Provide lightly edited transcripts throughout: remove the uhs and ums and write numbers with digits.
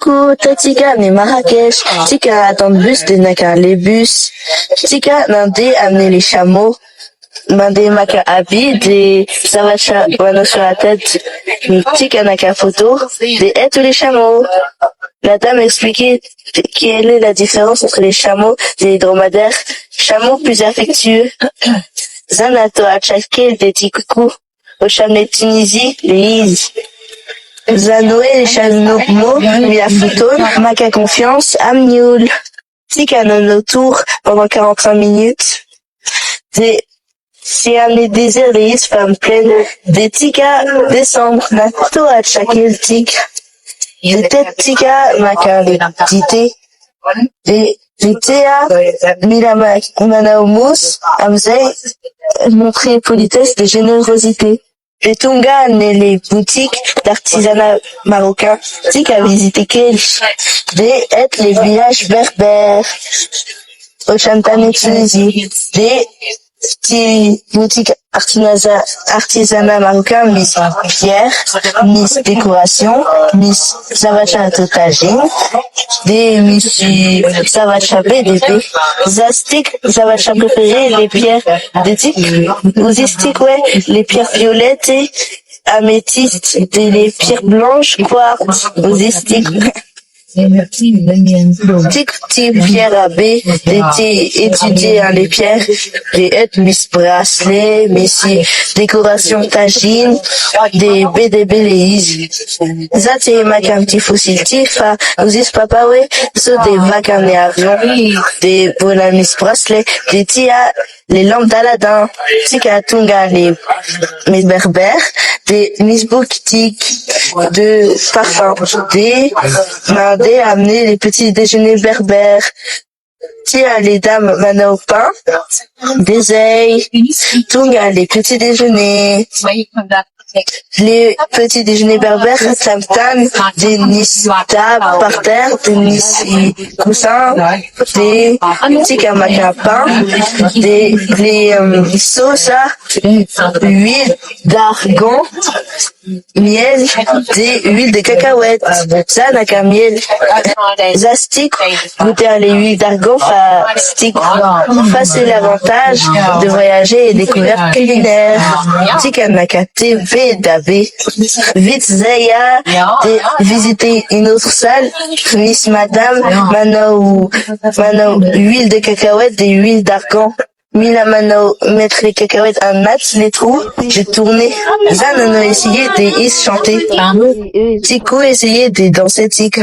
coucou, Tatika amené Marrakech, Tika attend le bus, des naka les bus, Tika Nandé amené les chameaux, Mandé Maka Abi, des Savacha Wano sur la tête, Tika Naka photo, des tous les chameaux. La dame expliquait quelle est la différence entre les chameaux et les dromadaires. Chameaux plus affectueux. Zanato a tchaké des tikoukou. Au chameau Tunisie, les Is. Zanoé, les chameaux Miafouton, Maka confiance, Amnioul. Tika nono tour pendant 45 minutes. C'est amené désir les Is, femmes pleines. Des Tika décembre. Nato a tchaké le tic. Des têtes Tika Maka Tité. Des Théa, Milama Manaomous, Amzei, montrer politesse et générosité. Les Tunga amené les boutiques d'artisanat marocain. Tika visité Kelch. Des les villages berbères. Au Chantane Tunisie. Des petits boutiques artisanat marocain, Miss Pierre, Miss Décoration, Miss Savacha Totagine, des Miss Savacha BDB, Zastic, Savacha préféré, les pierres des tics, Ouzistic, ouais, les pierres violettes et améthystes, les pierres blanches, quartz, Ouzistic. Tic pierre abbé, étudier les pierres, des Miss bracelet, Miss décoration tagine, des BDB les Zati makam fossile tifa, Ouzis papa ouais, so des vacances et avions, des Miss bracelet, des tia, les lampes d'Aladin, Tika Tunga les Miss berbères, des Miss boutique de parfum, des Mandé amener les petits déjeuners berbères. Tia les dames mana au pain, des ailes, Tunga les petits déjeuners. Les petits déjeuners berbères, Samtan, des nista par terre, des nissi coussins, des Tika Maka pain, des sauces, huile d'argan, miel, des huiles de cacahuètes, Zanaka miel, Zastic, goûter à les huiles d'argan, Fastic, facile l'avantage de voyager et découvrir culinaire, Tika Maka TV d'Abbé, vite Zaya, visiter une autre salle, Miss Madame, Mano, huile de cacahuètes, des huiles d'argan. Mila Mano, mettre les cacahuètes en natte, les trous, j'ai tourné. Zanano essayer des is chanter. Tico essayer des danser tic.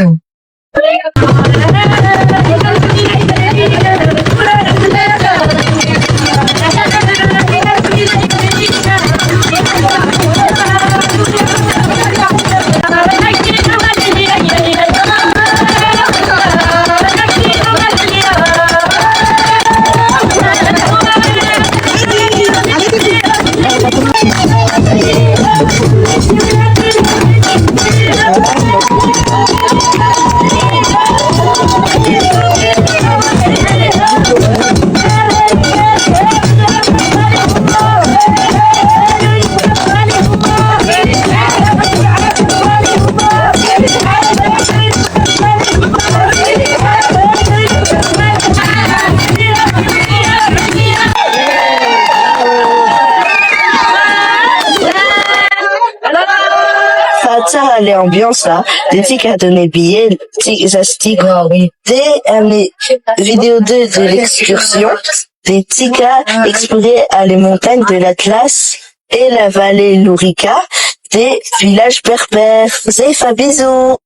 Les ambiances là, des tics à donner billets, Zastic, des vidéos de l'excursion, des tics à explorer à les montagnes de l'Atlas et la vallée Lourika, des villages berbères. Zaifa, bisous.